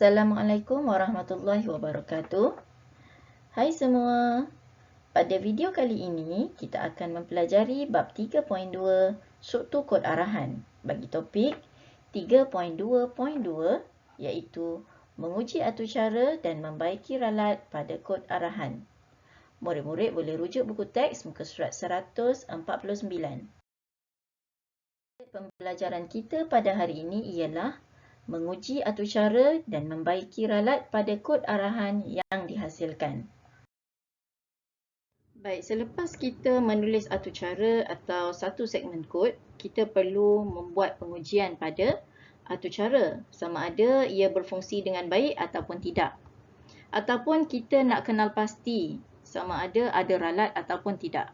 Assalamualaikum warahmatullahi wabarakatuh. Hai semua. Pada video kali ini, kita akan mempelajari bab 3.2 struktur kod arahan bagi topik 3.2.2 iaitu menguji atur cara dan membaiki ralat pada kod arahan. Murid-murid boleh rujuk buku teks muka surat 149. Pembelajaran kita pada hari ini ialah menguji atur cara dan membaiki ralat pada kod arahan yang dihasilkan. Baik, selepas kita menulis atur cara atau satu segmen kod, kita perlu membuat pengujian pada atur cara sama ada ia berfungsi dengan baik ataupun tidak. Ataupun kita nak kenal pasti sama ada ralat ataupun tidak.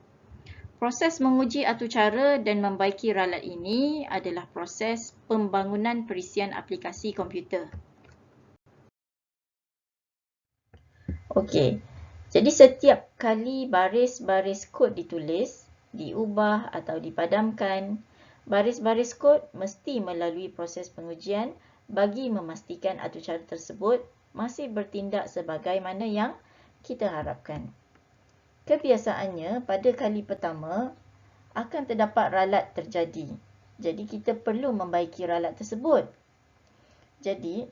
Proses menguji atur cara dan membaiki ralat ini adalah proses pembangunan perisian aplikasi komputer. Okey, jadi setiap kali baris-baris kod ditulis, diubah atau dipadamkan, baris-baris kod mesti melalui proses pengujian bagi memastikan atur cara tersebut masih bertindak sebagaimana yang kita harapkan. Kebiasaannya, pada kali pertama, akan terdapat ralat terjadi. Jadi, kita perlu membaiki ralat tersebut. Jadi,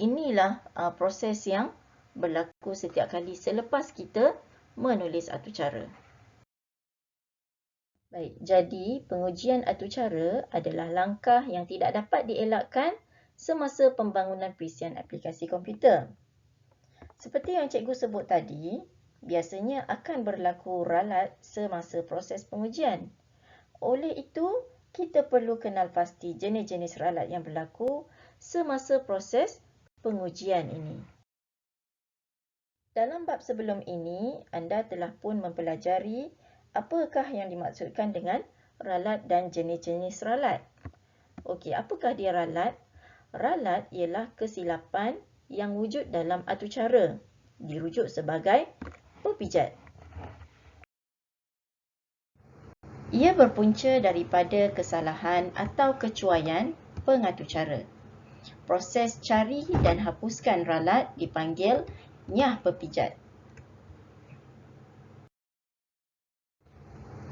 inilah proses yang berlaku setiap kali selepas kita menulis atur cara. Baik, jadi pengujian atur cara adalah langkah yang tidak dapat dielakkan semasa pembangunan perisian aplikasi komputer. Seperti yang cikgu sebut tadi, biasanya akan berlaku ralat semasa proses pengujian. Oleh itu, kita perlu kenal pasti jenis-jenis ralat yang berlaku semasa proses pengujian ini. Dalam bab sebelum ini, anda telah pun mempelajari apakah yang dimaksudkan dengan ralat dan jenis-jenis ralat. Okey, apakah dia ralat? Ralat ialah kesilapan yang wujud dalam atur cara, dirujuk sebagai pepijat. Ia berpunca daripada kesalahan atau kecuaian pengatur cara. Proses cari dan hapuskan ralat dipanggil nyah pepijat.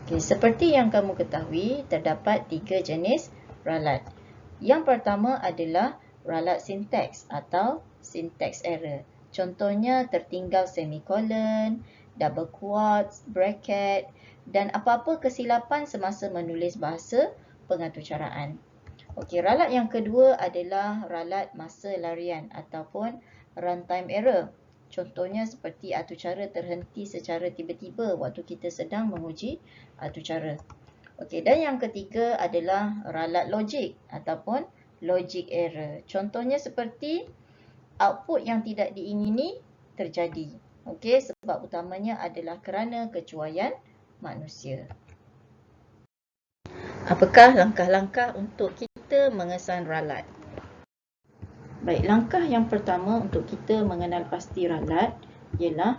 Okey, seperti yang kamu ketahui, terdapat 3 jenis ralat. Yang pertama adalah ralat sintaks atau syntax error. Contohnya tertinggal semikolon, double quotes, bracket dan apa-apa kesilapan semasa menulis bahasa pengaturcaraan. Okey, ralat yang kedua adalah ralat masa larian ataupun runtime error. Contohnya seperti atur cara terhenti secara tiba-tiba waktu kita sedang menguji atur cara. Okey, dan yang ketiga adalah ralat logik ataupun logic error. Contohnya seperti output yang tidak diingini terjadi. Okey, sebab utamanya adalah kerana kecuaian manusia. Apakah langkah-langkah untuk kita mengesan ralat? Baik, langkah yang pertama untuk kita mengenal pasti ralat ialah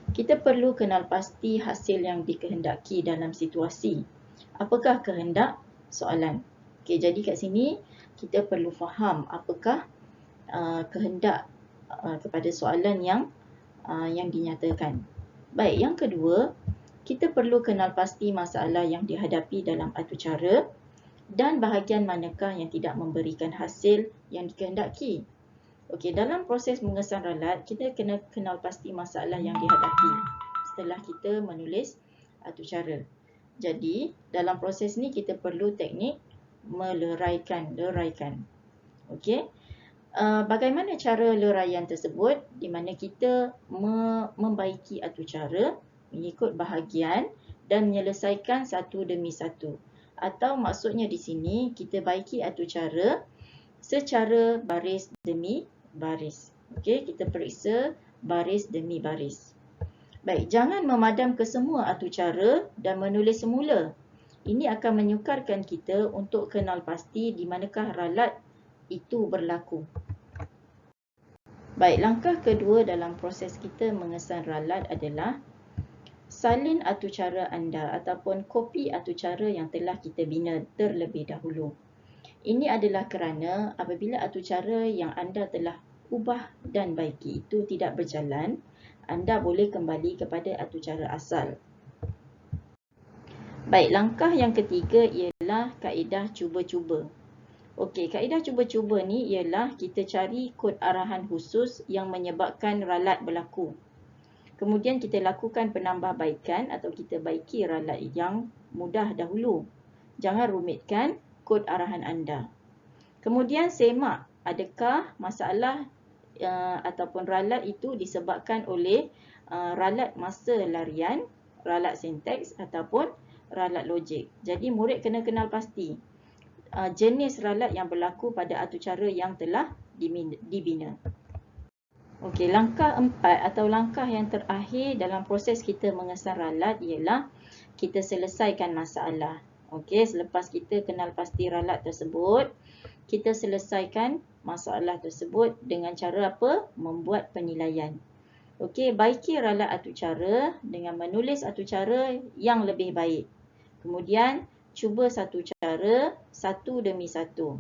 kita perlu kenal pasti hasil yang dikehendaki dalam situasi. Apakah kehendak soalan? Okey, jadi kat sini kita perlu faham apakah kehendak kepada soalan yang dinyatakan. Baik, yang kedua, kita perlu kenal pasti masalah yang dihadapi dalam atur cara dan bahagian manakah yang tidak memberikan hasil yang dikehendaki. Okey, dalam proses mengesan ralat, kita kena kenal pasti masalah yang dihadapi setelah kita menulis atur cara. Jadi, dalam proses ni kita perlu teknik meleraikan. Okey. Bagaimana cara leraian tersebut? Di mana kita membaiki atur cara mengikut bahagian dan menyelesaikan satu demi satu. Atau maksudnya di sini kita baiki atur cara secara baris demi baris. Okey, kita periksa baris demi baris. Baik, jangan memadam ke semua atur cara dan menulis semula. Ini akan menyukarkan kita untuk kenal pasti di manakah ralat itu berlaku. Baik, langkah kedua dalam proses kita mengesan ralat adalah salin atur cara anda ataupun kopi atur cara yang telah kita bina terlebih dahulu. Ini adalah kerana apabila atucara yang anda telah ubah dan baiki itu tidak berjalan, anda boleh kembali kepada atucara asal. Baik, langkah yang ketiga ialah kaedah cuba-cuba. Okey, kaedah cuba-cuba ni ialah kita cari kod arahan khusus yang menyebabkan ralat berlaku. Kemudian kita lakukan penambahbaikan atau kita baiki ralat yang mudah dahulu. Jangan rumitkan kod arahan anda. Kemudian semak adakah masalah ataupun ralat itu disebabkan oleh ralat masa larian, ralat sinteks ataupun ralat logik. Jadi murid kena kenal pasti jenis ralat yang berlaku pada atucara yang telah dibina. Okey, langkah 4 atau langkah yang terakhir dalam proses kita mengesan ralat ialah kita selesaikan masalah. Okey, selepas kita kenal pasti ralat tersebut, kita selesaikan masalah tersebut dengan cara apa? Membuat penilaian. Okey, baiki ralat atucara dengan menulis atucara yang lebih baik. Kemudian, cuba satu cara, satu demi satu.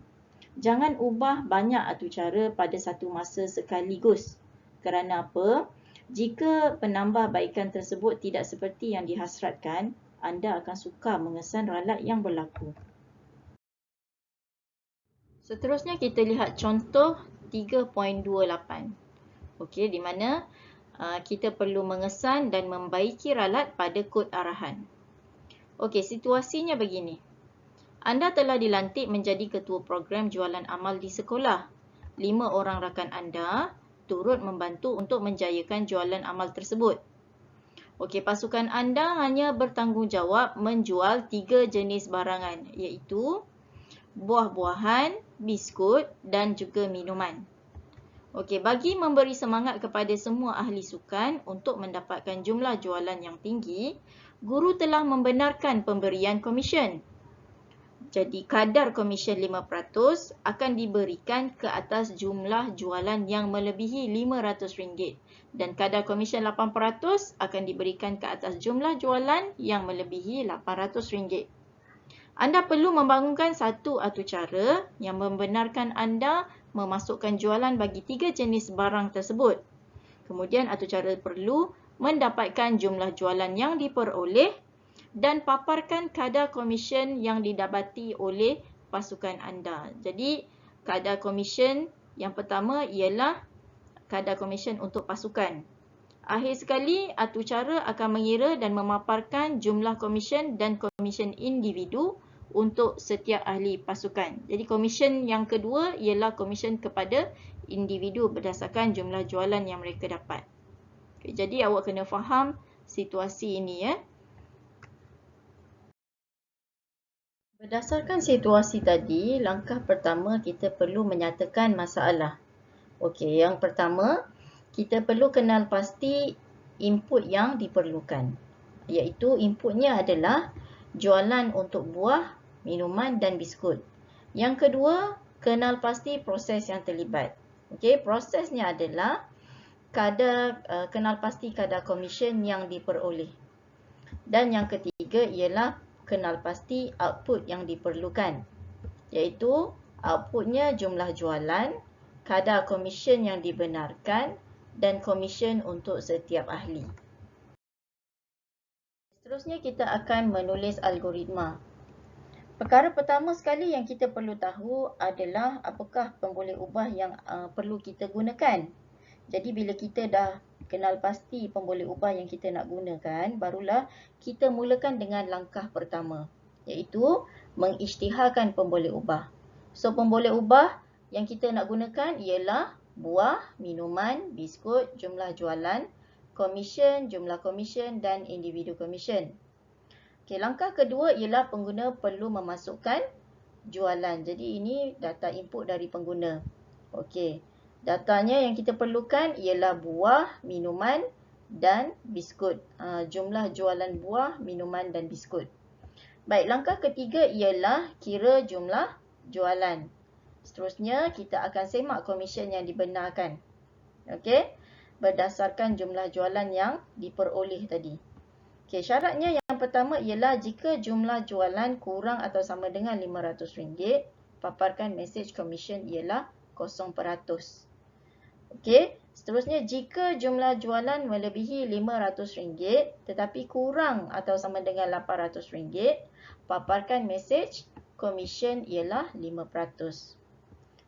Jangan ubah banyak atucara pada satu masa sekaligus. Kerana apa? Jika penambahbaikan tersebut tidak seperti yang dihasratkan, anda akan sukar mengesan ralat yang berlaku. Seterusnya kita lihat contoh 3.28. Okey, di mana kita perlu mengesan dan membaiki ralat pada kod arahan. Okey, situasinya begini. Anda telah dilantik menjadi ketua program jualan amal di sekolah. 5 orang rakan anda turut membantu untuk menjayakan jualan amal tersebut. Okey, pasukan anda hanya bertanggungjawab menjual 3 jenis barangan, iaitu buah-buahan, biskut dan juga minuman. Okey, bagi memberi semangat kepada semua ahli sukan untuk mendapatkan jumlah jualan yang tinggi, guru telah membenarkan pemberian komisen. Jadi kadar komisen 5% akan diberikan ke atas jumlah jualan yang melebihi RM500 dan kadar komisen 8% akan diberikan ke atas jumlah jualan yang melebihi RM800. Anda perlu membangunkan satu atucara yang membenarkan anda memasukkan jualan bagi 3 jenis barang tersebut. Kemudian atucara perlu mendapatkan jumlah jualan yang diperoleh dan paparkan kadar komisen yang didapati oleh pasukan anda. Jadi, kadar komisen yang pertama ialah kadar komisen untuk pasukan. Akhir sekali, atucara akan mengira dan memaparkan jumlah komisen dan komisen individu untuk setiap ahli pasukan. Jadi, komisen yang kedua ialah komisen kepada individu berdasarkan jumlah jualan yang mereka dapat. Okay, jadi, awak kena faham situasi ini ya. Berdasarkan situasi tadi, langkah pertama kita perlu menyatakan masalah. Okey, yang pertama, kita perlu kenal pasti input yang diperlukan. Iaitu inputnya adalah jualan untuk buah, minuman dan biskut. Yang kedua, kenal pasti proses yang terlibat. Okey, prosesnya adalah kenal pasti kadar komisen yang diperoleh. Dan yang ketiga ialah kenal pasti output yang diperlukan, iaitu outputnya jumlah jualan, kadar komisen yang dibenarkan dan komisen untuk setiap ahli. Seterusnya kita akan menulis algoritma. Perkara pertama sekali yang kita perlu tahu adalah apakah pemboleh ubah yang perlu kita gunakan. Jadi bila kita dah kenal pasti pemboleh ubah yang kita nak gunakan, barulah kita mulakan dengan langkah pertama, iaitu mengisytiharkan pemboleh ubah. So, pemboleh ubah yang kita nak gunakan ialah buah, minuman, biskut, jumlah jualan, komisen, jumlah komisen dan individu komisen. Okey, langkah kedua ialah pengguna perlu memasukkan jualan. Jadi ini data input dari pengguna. Okey. Datanya yang kita perlukan ialah buah, minuman dan biskut. Jumlah jualan buah, minuman dan biskut. Baik, langkah ketiga ialah kira jumlah jualan. Seterusnya, kita akan semak komisen yang dibenarkan. Okey, berdasarkan jumlah jualan yang diperoleh tadi. Okey, syaratnya yang pertama ialah jika jumlah jualan kurang atau sama dengan RM500, paparkan mesej komisen ialah 0%. Okey, seterusnya jika jumlah jualan melebihi RM500 tetapi kurang atau sama dengan RM800, paparkan mesej komisen ialah 5%.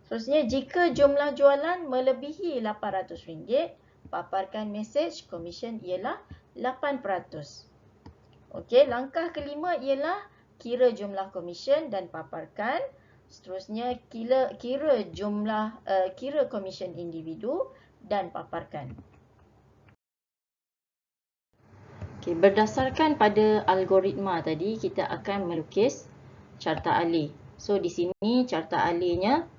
Seterusnya jika jumlah jualan melebihi RM800, paparkan mesej komisen ialah 8%. Okey, langkah kelima ialah kira jumlah komisen dan paparkan. Seterusnya kira komisen individu dan paparkan. Okey, berdasarkan pada algoritma tadi, kita akan melukis carta alih. So di sini carta alihnya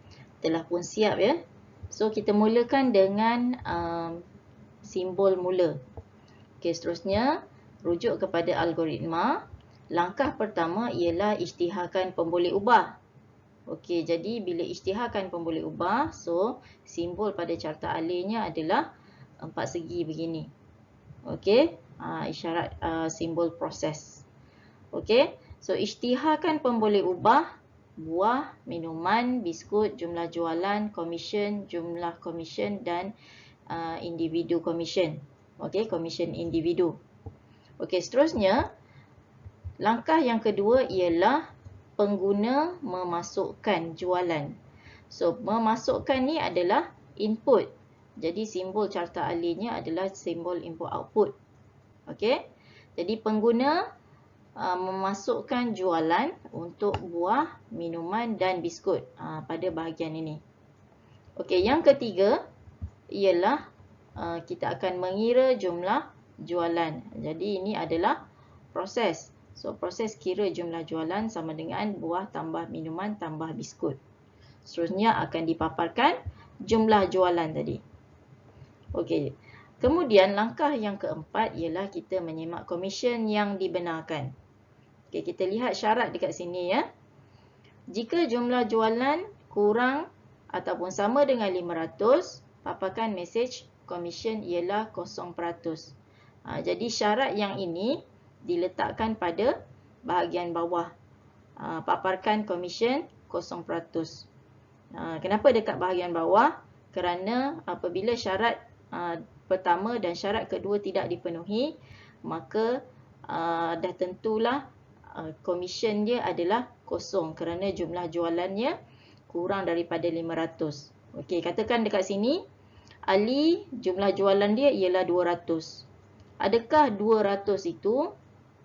telah pun siap ya. So kita mulakan dengan simbol mula. Okey, seterusnya rujuk kepada algoritma. Langkah pertama ialah isytiharkan pemboleh ubah. Okey, jadi bila isytiharkan pemboleh ubah, so simbol pada carta alihnya adalah 4 segi begini. Okey, isyarat simbol proses. Okey, so isytiharkan pemboleh ubah buah, minuman, biskut, jumlah jualan, komisen, jumlah komisen dan individu komisen. Okey, komisen individu. Okey, seterusnya langkah yang kedua ialah pengguna memasukkan jualan. So, memasukkan ni adalah input. Jadi, simbol carta alihnya adalah simbol input output. Okey. Jadi, pengguna memasukkan jualan untuk buah, minuman dan biskut pada bahagian ini. Okey, yang ketiga ialah kita akan mengira jumlah jualan. Jadi, ini adalah proses. So, proses kira jumlah jualan sama dengan buah tambah minuman tambah biskut. Seterusnya akan dipaparkan jumlah jualan tadi. Okey. Kemudian langkah yang keempat ialah kita menyemak komisen yang dibenarkan. Okey, kita lihat syarat dekat sini ya. Jika jumlah jualan kurang ataupun sama dengan 500, paparkan mesej komisen ialah 0%. Jadi syarat yang ini diletakkan pada bahagian bawah. Paparkan komisen 0%. Kenapa dekat bahagian bawah? Kerana apabila syarat pertama dan syarat kedua tidak dipenuhi, maka dah tentulah komisen dia adalah kosong kerana jumlah jualannya kurang daripada 500. Okey, katakan dekat sini Ali jumlah jualan dia ialah 200. Adakah 200 itu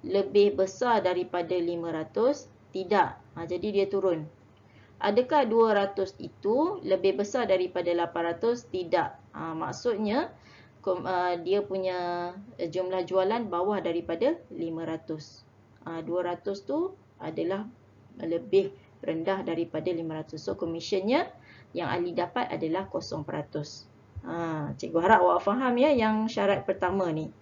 lebih besar daripada 500? Tidak. Jadi dia turun. Adakah 200 itu lebih besar daripada 800? Tidak. Maksudnya dia punya jumlah jualan bawah daripada 500. 200 tu adalah lebih rendah daripada 500. So komisionnya yang Ali dapat adalah 0%. Cikgu harap awak faham ya yang syarat pertama ni.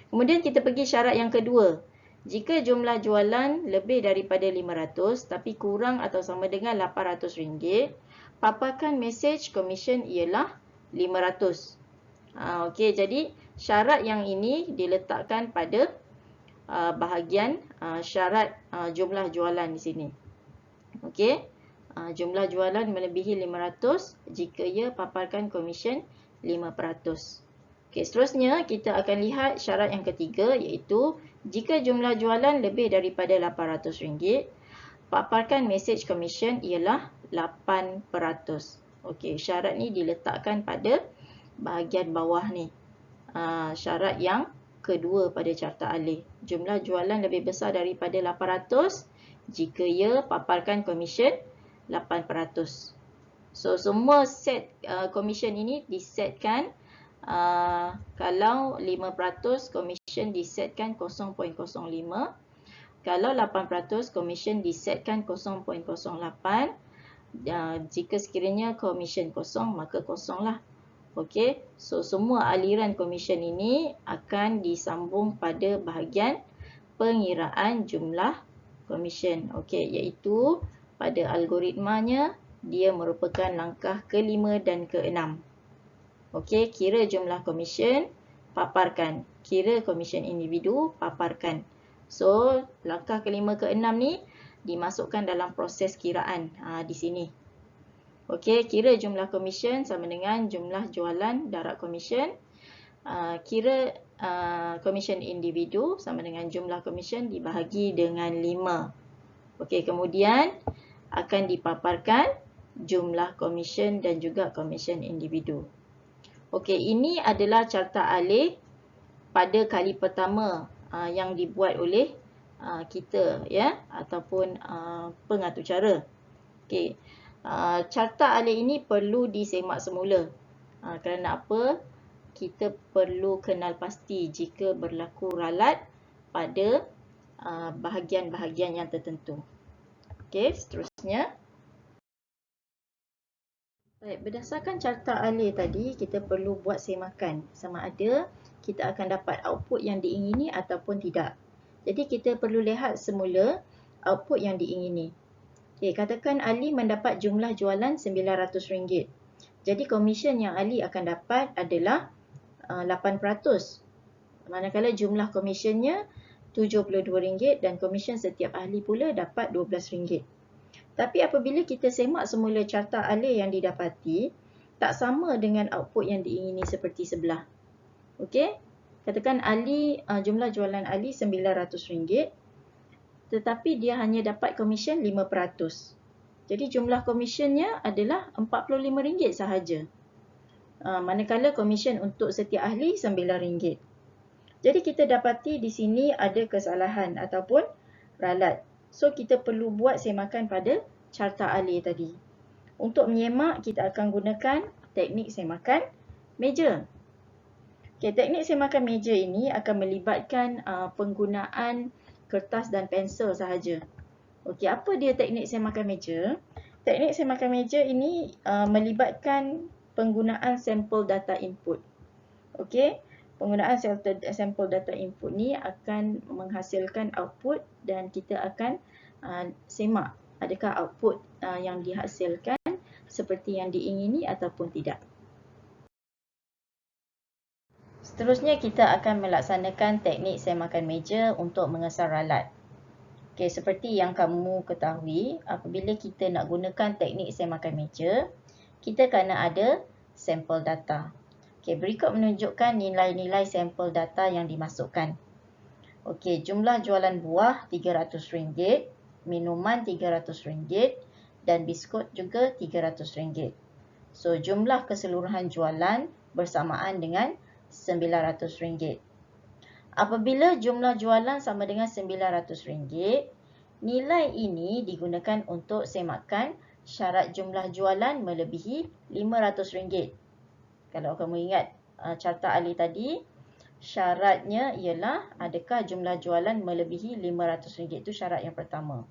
Kemudian kita pergi syarat yang kedua. Jika jumlah jualan lebih daripada 500 tapi kurang atau sama dengan RM800, paparkan mesej komisen ialah 500. Okey, jadi syarat yang ini diletakkan pada bahagian syarat jumlah jualan di sini. Okey, jumlah jualan melebihi 500 jika ia paparkan komisen 5%. Okey, seterusnya kita akan lihat syarat yang ketiga iaitu jika jumlah jualan lebih daripada RM800, paparkan mesej komisen ialah 8%. Okey, syarat ni diletakkan pada bahagian bawah ni. Syarat yang kedua pada carta alih. Jumlah jualan lebih besar daripada 800 jika ia paparkan komisen 8%. So, semua set komisen ini disetkan. Kalau 5% komisen disetkan 0.05. Kalau 8% komisen disetkan 0.08. Jika sekiranya komisen kosong, maka kosong lah. Okey, so semua aliran komisen ini akan disambung pada bahagian pengiraan jumlah komisen. Okey, iaitu pada algoritmanya dia merupakan langkah kelima dan keenam. Okey, kira jumlah komisen, paparkan. Kira komisen individu, paparkan. So, langkah kelima keenam ni dimasukkan dalam proses kiraan di sini. Okey, kira jumlah komisen sama dengan jumlah jualan darab komisen. Kira komisen individu sama dengan jumlah komisen dibahagi dengan 5. Okey, kemudian akan dipaparkan jumlah komisen dan juga komisen individu. Okey, ini adalah carta alih pada kali pertama yang dibuat oleh kita, ya, ataupun pengatur cara. Okey, carta alih ini perlu disemak semula. Kerana apa? Kita perlu kenal pasti jika berlaku ralat pada bahagian-bahagian yang tertentu. Okey, seterusnya. Baik, berdasarkan carta alih tadi, kita perlu buat semakan sama ada kita akan dapat output yang diingini ataupun tidak. Jadi kita perlu lihat semula output yang diingini. Okey, katakan Ali mendapat jumlah jualan RM900. Jadi komisen yang Ali akan dapat adalah 8%. Manakala jumlah komisennya RM72 dan komisen setiap ahli pula dapat RM12. Tapi apabila kita semak semula carta alih yang didapati, tak sama dengan output yang diingini seperti sebelah. Okey, katakan Ali, jumlah jualan Ali RM900, tetapi dia hanya dapat komisen 5%. Jadi jumlah komisennya adalah RM45 sahaja. Manakala komisen untuk setiap ahli RM9. Jadi kita dapati di sini ada kesalahan ataupun ralat. So kita perlu buat semakan pada carta alih tadi. Untuk menyemak, kita akan gunakan teknik semakan meja. Okay, teknik semakan meja ini akan melibatkan penggunaan kertas dan pensel sahaja. Okey, apa dia teknik semakan meja? Teknik semakan meja ini melibatkan penggunaan sampel data input. Okey, penggunaan sampel data input ni akan menghasilkan output dan kita akan semak adakah output yang dihasilkan seperti yang diingini ataupun tidak. Seterusnya kita akan melaksanakan teknik semakan meja untuk mengesar ralat. Okey, seperti yang kamu ketahui, apabila kita nak gunakan teknik semakan meja, kita kena ada sampel data. Okey, berikut menunjukkan nilai-nilai sampel data yang dimasukkan. Okey, jumlah jualan buah RM300, minuman RM300 dan biskut juga RM300. So, jumlah keseluruhan jualan bersamaan dengan RM900. Apabila jumlah jualan sama dengan RM900, nilai ini digunakan untuk semakan syarat jumlah jualan melebihi RM500. Kalau kamu ingat carta alih tadi, syaratnya ialah adakah jumlah jualan melebihi RM500. Itu syarat yang pertama.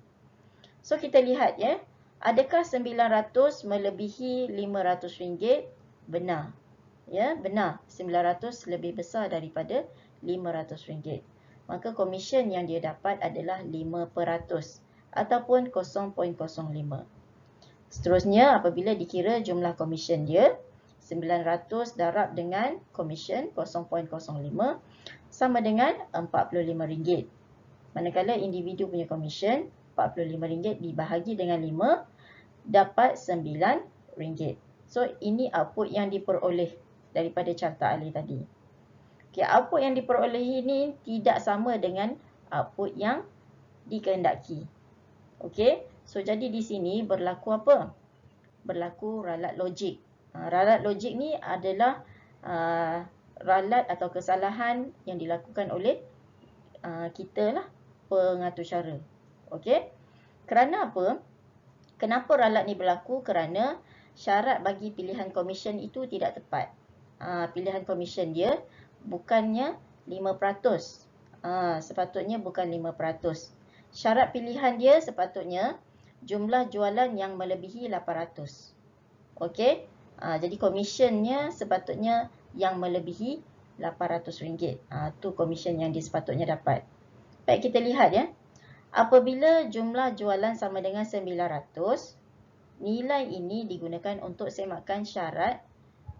So kita lihat ya, adakah 900 melebihi RM500? Benar. Ya, benar. 900 lebih besar daripada RM500. Maka komisen yang dia dapat adalah 5% ataupun 0.05. Seterusnya, apabila dikira jumlah komisen dia, 900 darab dengan komisen 0.05 sama dengan RM45. Manakala individu punya komisen RM45 dibahagi dengan 5 dapat RM9. So, ini output yang diperoleh daripada carta alih tadi. Okay, output yang diperoleh ini tidak sama dengan output yang dikehendaki. Okey, so jadi di sini berlaku apa? Berlaku ralat logik. Ralat logik ni adalah ralat atau kesalahan yang dilakukan oleh kita lah, pengatur cara. Okey, kerana apa? Kenapa ralat ni berlaku? Kerana syarat bagi pilihan komisen itu tidak tepat. Pilihan komisen dia bukannya 5%. Sepatutnya bukan 5%. Syarat pilihan dia sepatutnya jumlah jualan yang melebihi 800. Okey. Jadi komisennya sepatutnya yang melebihi RM800. Tu komisen yang dia sepatutnya dapat. Baik, kita lihat ya. Apabila jumlah jualan sama dengan 900, nilai ini digunakan untuk semakan syarat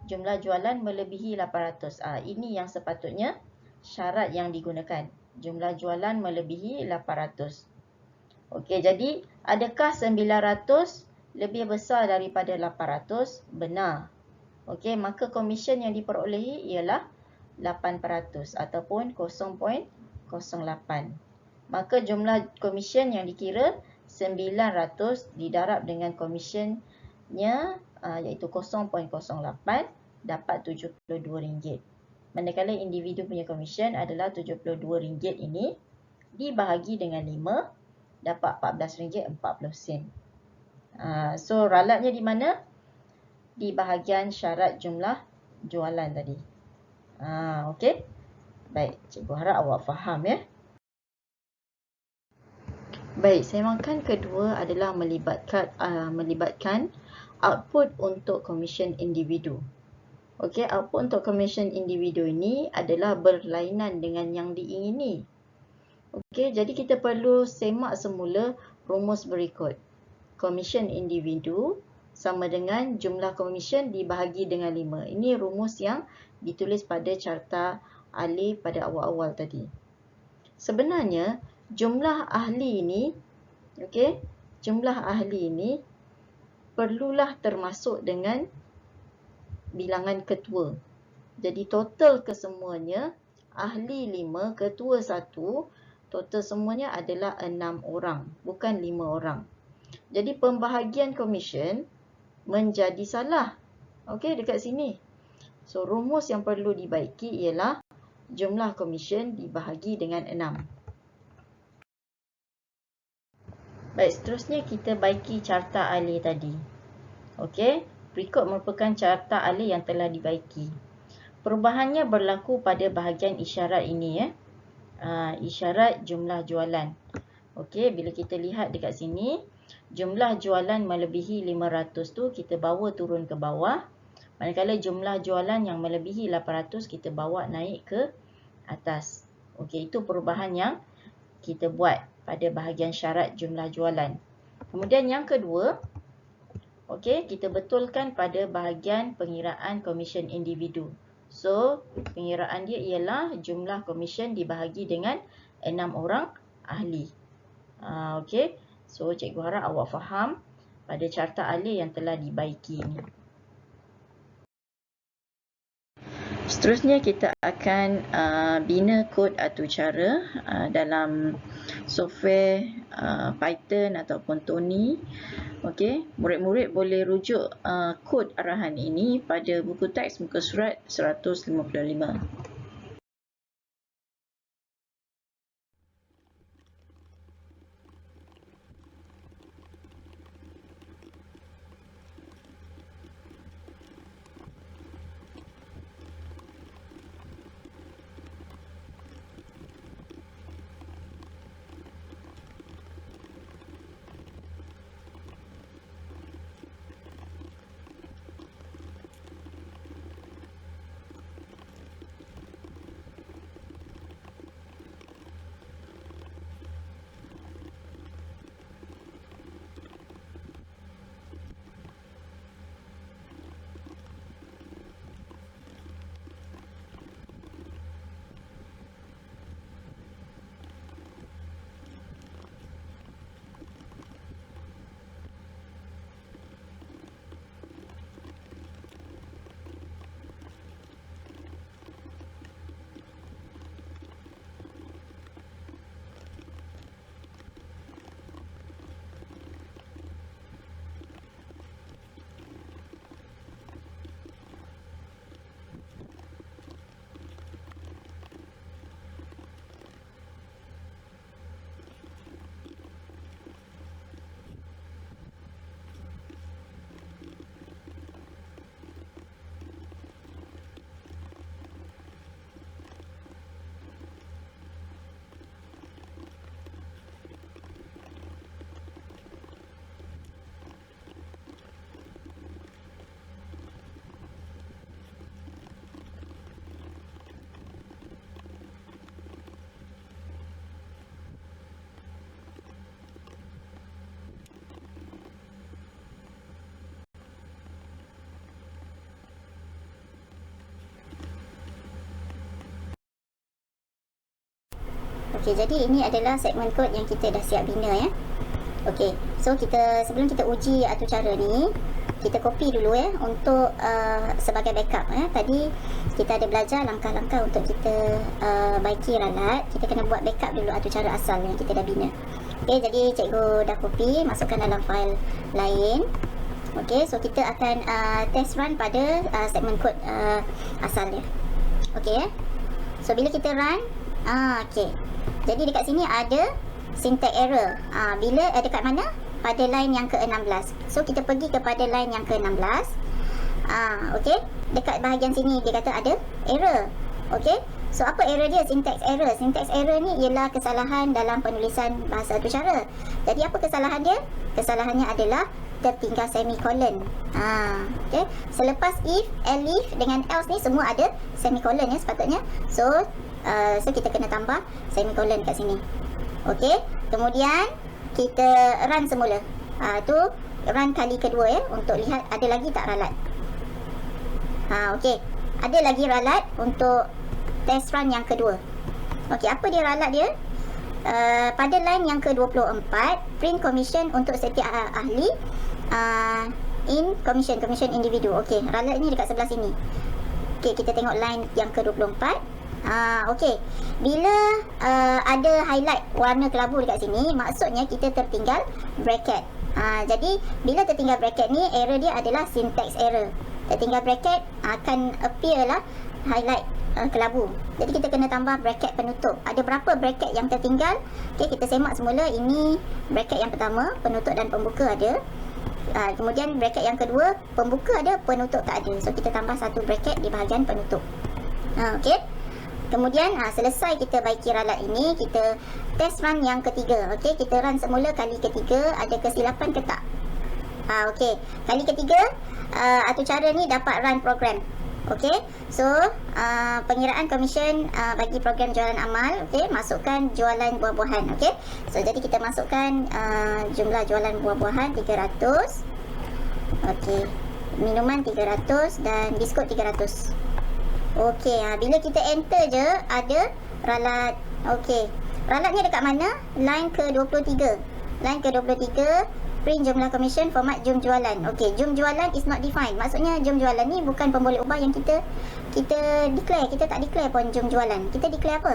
jumlah jualan melebihi 800. Ini yang sepatutnya syarat yang digunakan. Jumlah jualan melebihi 800. Okey, jadi adakah 900 lebih besar daripada 800? Benar. Okey, maka komisen yang diperolehi ialah 8% ataupun 0.08. Maka jumlah komisen yang dikira 900 didarab dengan komisennya iaitu 0.08 dapat RM72. Manakala individu punya komisen adalah RM72 ini dibahagi dengan 5 dapat RM14.40. So ralatnya di mana? Di bahagian syarat jumlah jualan tadi. Okey. Baik, cikgu harap awak faham ya. Baik, semakan kedua adalah melibatkan output untuk komisen individu. Okey, output untuk komisen individu ini adalah berlainan dengan yang diingini. Okey, jadi kita perlu semak semula rumus berikut. Komisen individu sama dengan jumlah komisen dibahagi dengan 5. Ini rumus yang ditulis pada carta alih pada awal-awal tadi. Sebenarnya jumlah ahli ini, okey, jumlah ahli ini perlulah termasuk dengan bilangan ketua. Jadi total kesemuanya ahli 5, ketua 1, total semuanya adalah 6 orang, bukan 5 orang. Jadi pembahagian komisen menjadi salah. Okey, dekat sini. So rumus yang perlu dibaiki ialah jumlah komisen dibahagi dengan 6. Baik, seterusnya kita baiki carta alih tadi. Okey, berikut merupakan carta alih yang telah dibaiki. Perubahannya berlaku pada bahagian isyarat ini ya. Isyarat jumlah jualan. Okey, bila kita lihat dekat sini, jumlah jualan melebihi 500 tu kita bawa turun ke bawah. Manakala jumlah jualan yang melebihi 800 kita bawa naik ke atas. Okey, itu perubahan yang kita buat pada bahagian syarat jumlah jualan. Kemudian yang kedua, okey, kita betulkan pada bahagian pengiraan komisen individu. So, pengiraan dia ialah jumlah komisen dibahagi dengan 6 orang ahli. Okey, so cikgu harap awak faham pada carta alih yang telah dibaiki ini. Seterusnya kita akan bina kod atau cara dalam software Python ataupun Tony. Okey, murid-murid boleh rujuk kod arahan ini pada buku teks muka surat 155. Okey, jadi ini adalah segmen kod yang kita dah siap bina ya. Okey, so sebelum kita uji atur cara ni, kita copy dulu untuk sebagai backup. Tadi kita ada belajar langkah-langkah untuk kita baiki ralat. Kita kena buat backup dulu atur cara asal yang kita dah bina. Okey, jadi cikgu dah copy, masukkan dalam file lain. Okey, so kita akan test run pada segmen kod asal dia. Okey, so bila kita run, okey. Jadi dekat sini ada syntax error. Bila dekat mana? Pada line yang ke-16. So kita pergi kepada line yang ke-16. Okey. Dekat bahagian sini dia kata ada error. Okey. So apa error dia? Syntax error. Syntax error ni ialah kesalahan dalam penulisan bahasa atur cara. Jadi apa kesalahan dia? Kesalahannya adalah tertinggal semicolon. Okey. Selepas if, elif dengan else ni semua ada semicolon sepatutnya. So kita kena tambah semicolon kat sini. Okey, kemudian kita run semula. Tu run kali kedua untuk lihat ada lagi tak ralat. Okey, ada lagi ralat untuk test run yang kedua. Okey, apa dia ralat dia? Pada line yang ke-24, print commission untuk setiap ahli in commission individu. Okey, ralat ni dekat sebelah sini. Okey, kita tengok line yang ke-24. Okey, bila ada highlight warna kelabu dekat sini, maksudnya kita tertinggal bracket. Jadi bila tertinggal bracket ni, error dia adalah syntax error. Tertinggal bracket akan appear lah highlight kelabu. Jadi kita kena tambah bracket penutup. Ada berapa bracket yang tertinggal? Okey, kita semak semula. Ini bracket yang pertama, penutup dan pembuka ada. Kemudian bracket yang kedua, pembuka ada, penutup tak ada. So kita tambah satu bracket di bahagian penutup. Okey. Kemudian selesai kita baiki ralat ini, kita test run yang ketiga. Okey, kita run semula kali ketiga, ada kesilapan ke tak? Okey, kali ketiga atur cara ni dapat run program. Okey, so pengiraan komisen bagi program jualan amal. Okey, masukkan jualan buah-buahan. Okey, so jadi kita masukkan jumlah jualan buah-buahan 300. Okey, minuman 300 dan biskut 300. Okey, bila kita enter je ada ralat. Okey, ralatnya dekat mana? Line ke-23. Line ke-23, print jumlah komisen, format jum jualan. Okey, jum jualan is not defined. Maksudnya jum jualan ni bukan pemboleh ubah yang kita declare. Kita tak declare pun jum jualan. Kita declare apa?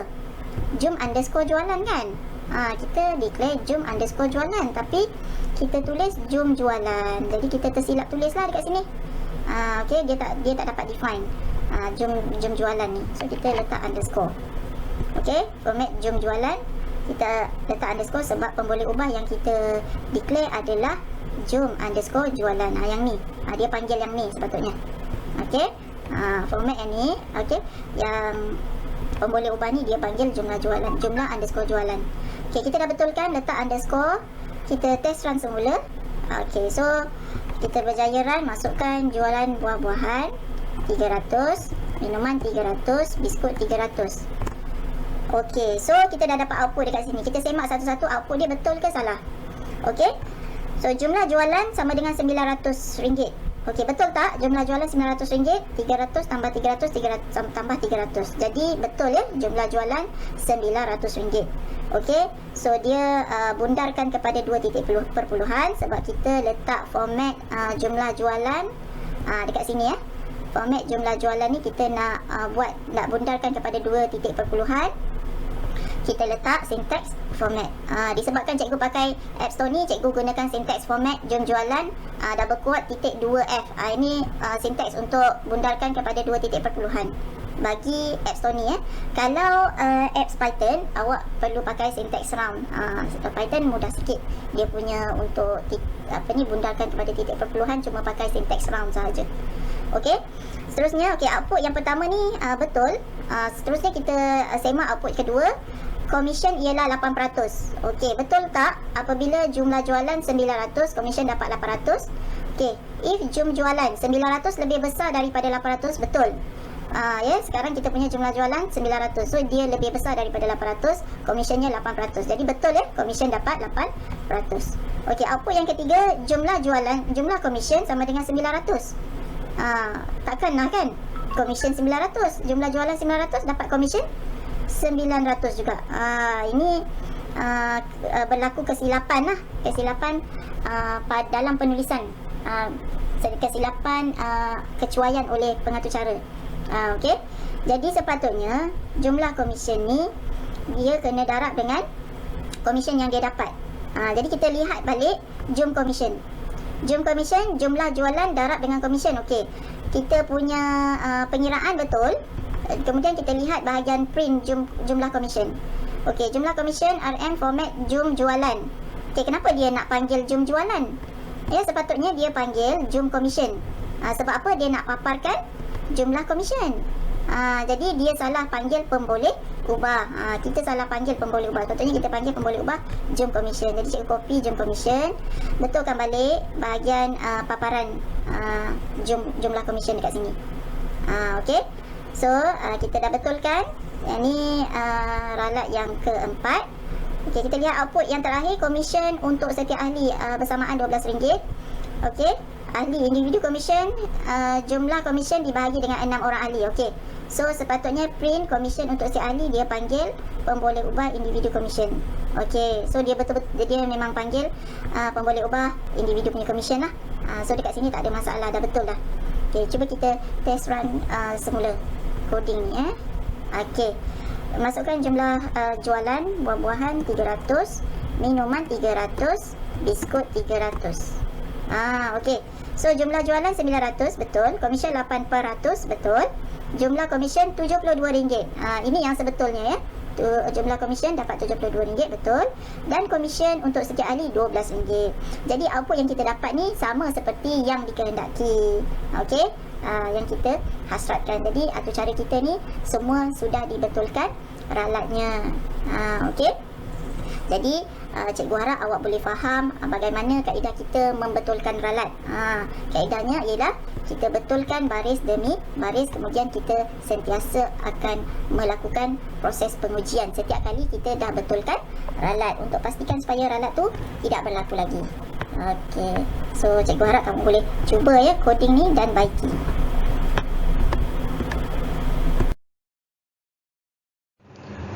Jum underscore jualan kan? Kita declare jum underscore jualan, tapi kita tulis jum jualan. Jadi kita tersilap tulis lah dekat sini. Okey, dia tak dapat define jum jualan ni. So kita letak underscore. Okey, format jum jualan kita letak underscore sebab pemboleh ubah yang kita declare adalah jum underscore jualan. Yang ni, dia panggil yang ni sepatutnya. Okey, format yang ni. Okey, yang pemboleh ubah ni dia panggil jumlah jualan, jumlah underscore jualan. Okey, kita dah betulkan, letak underscore. Kita test run semula. Okey, so kita berjaya run, masukkan jualan buah-buahan 300, minuman 300, biskut 300. Okey, so kita dah dapat output dekat sini. Kita semak satu-satu output dia betul ke salah. Okey, so jumlah jualan sama dengan RM900. Okey, betul tak? Jumlah jualan RM900, 300 tambah 300, 300 tambah 300. Jadi betul jumlah jualan RM900. Okey, so dia bundarkan kepada 2 titik perpuluhan sebab kita letak format jumlah jualan dekat sini Format jumlah jualan ni kita nak bundarkan kepada 2 titik perpuluhan. Kita letak syntax format. Disebabkan cikgu pakai App Store ni, cikgu gunakan syntax format jum jualan double quote titik 2F. Ini syntax untuk bundarkan kepada 2 titik perpuluhan bagi App Store ni. Kalau apps Python, awak perlu pakai syntax round. Python mudah sikit, dia punya untuk bundarkan kepada titik perpuluhan cuma pakai syntax round sahaja. Okey, seterusnya output yang pertama ni betul. Seterusnya kita semak output kedua. Komisen ialah 8%. Okey, betul tak? Apabila jumlah jualan 900, komisen dapat 800. Okey, if jumlah jualan 900 lebih besar daripada 800, betul. Sekarang kita punya jumlah jualan 900. So dia lebih besar daripada 800, komisionnya 8%. Jadi betul komisen dapat 8%. Okey, output yang ketiga, jumlah komisen sama dengan 900. Takkan lah kan? Komisen 900, jumlah jualan 900, dapat komisen 900 juga. Ini berlaku kesilapan lah, kesilapan dalam penulisan, kesilapan kecuaian oleh pengatur cara. Okey. Jadi sepatutnya jumlah komisen ni dia kena darab dengan komisen yang dia dapat. Jadi kita lihat balik jum komisen. Jum komisen, jumlah jualan darab dengan komisen. Okey. Kita punya pengiraan betul. Kemudian kita lihat bahagian print jumlah komisen. Okey, jumlah komisen RM format jum jualan. Okey, kenapa dia nak panggil jum jualan? Ya, sepatutnya dia panggil jum komisen. Sebab apa dia nak paparkan jumlah komisen? Jadi dia salah panggil pemboleh ubah. Kita salah panggil pemboleh ubah. Contohnya kita panggil pemboleh ubah jum komisen. Jadi cikgu copy jum komisen, betulkan balik bahagian paparan jumlah komisen dekat sini. Okey. So kita dah betulkan. Yang ni ralat yang keempat. Okey, kita lihat output yang terakhir, komisen untuk setiap ahli bersamaan RM12. Okey. Ahli individu komisen, jumlah komisen dibahagi dengan 6 orang ahli. Okey. So sepatutnya print komisen untuk setiap ahli dia panggil pemboleh ubah individu komisen. Okey. So dia betul-betul dia memang panggil pemboleh ubah individu punya komisen lah. So dekat sini tak ada masalah, dah betul dah. Okey, cuba kita test run semula coding ni Okey. Masukkan jumlah jualan buah-buahan 300, minuman 300, biskut 300. Okey. So jumlah jualan 900 betul, komisen 8% betul. Jumlah komisen RM72. Ini yang sebetulnya ya. Jumlah komisen dapat RM72 betul, dan komisen untuk setiap ahli RM12. Jadi output yang kita dapat ni sama seperti yang dikehendaki. Okey. Yang kita hasratkan. Jadi atur cara kita ni semua sudah dibetulkan ralatnya. Okey. Jadi cikgu harap awak boleh faham bagaimana kaedah kita membetulkan ralat. Kaedahnya ialah kita betulkan baris demi baris, kemudian kita sentiasa akan melakukan proses pengujian setiap kali kita dah betulkan ralat untuk pastikan supaya ralat tu tidak berlaku lagi. Okey. So cikgu harap kamu boleh cuba ya coding ni dan baiki.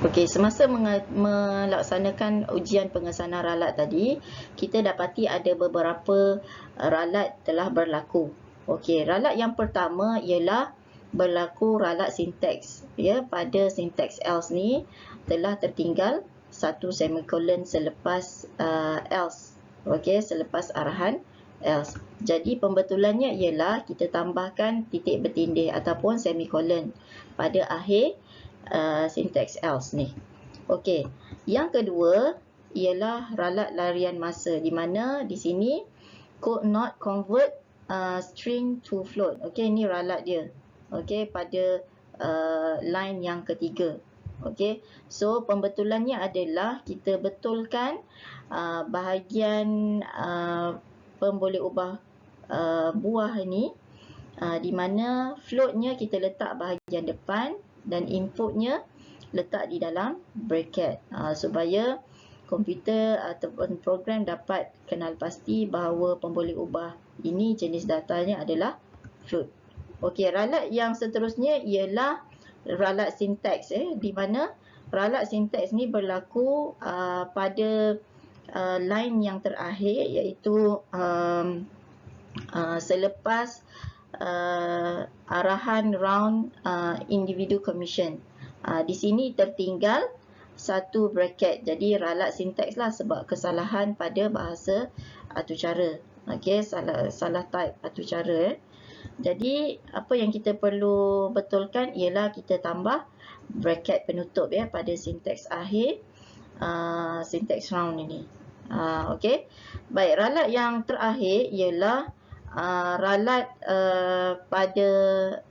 Okey, semasa melaksanakan ujian pengesanan ralat tadi, kita dapati ada beberapa ralat telah berlaku. Okey, ralat yang pertama ialah berlaku ralat sinteks. Ya, pada sinteks else ni telah tertinggal satu semikolon selepas else. Okey, selepas arahan else. Jadi pembetulannya ialah kita tambahkan titik bertindih ataupun semikolon pada akhir sinteks else ni. Okey, yang kedua ialah ralat larian masa, di mana di sini could not convert string to float. Okey, ni ralat dia. Okey, pada line yang ketiga. Okey, so pembetulannya adalah kita betulkan bahagian pemboleh ubah buah ni, di mana floatnya kita letak bahagian depan dan inputnya letak di dalam bracket, supaya komputer ataupun program dapat kenal pasti bahawa pemboleh ubah ini jenis datanya adalah float. Okey, ralat yang seterusnya ialah ralat sinteks, di mana ralat sinteks ni berlaku pada line yang terakhir, iaitu selepas arahan round individu commission. Di sini tertinggal satu bracket. Jadi ralat sinteks lah sebab kesalahan pada bahasa atur cara. Okey, salah type atur cara. Jadi apa yang kita perlu betulkan ialah kita tambah bracket penutup ya pada sinteks akhir sinteks round ini. Okey. Baik, ralat yang terakhir ialah ralat pada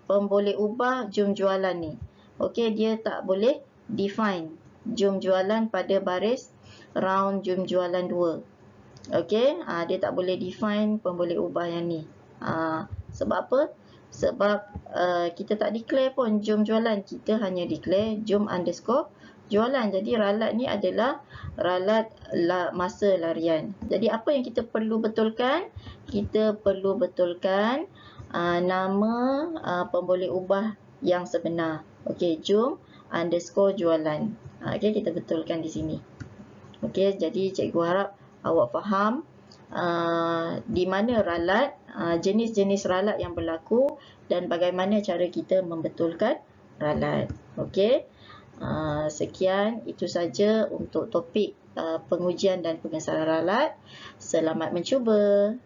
pemboleh ubah jum jualan ni. Okey, dia tak boleh define jum jualan pada baris round jum jualan 2. Okey, dia tak boleh define pemboleh ubah yang ni. Sebab apa? Sebab kita tak declare pun jum jualan, kita hanya declare jum underscore jualan. Jadi ralat ni adalah ralat masa larian. Jadi apa yang kita perlu betulkan? Kita perlu betulkan nama pemboleh ubah yang sebenar. Okey, jum underscore jualan. Okey, kita betulkan di sini. Okey, jadi cikgu harap awak faham di mana ralat, jenis-jenis ralat yang berlaku dan bagaimana cara kita membetulkan ralat. Okey. Sekian, itu saja untuk topik pengujian dan pengesalan ralat. Selamat mencuba.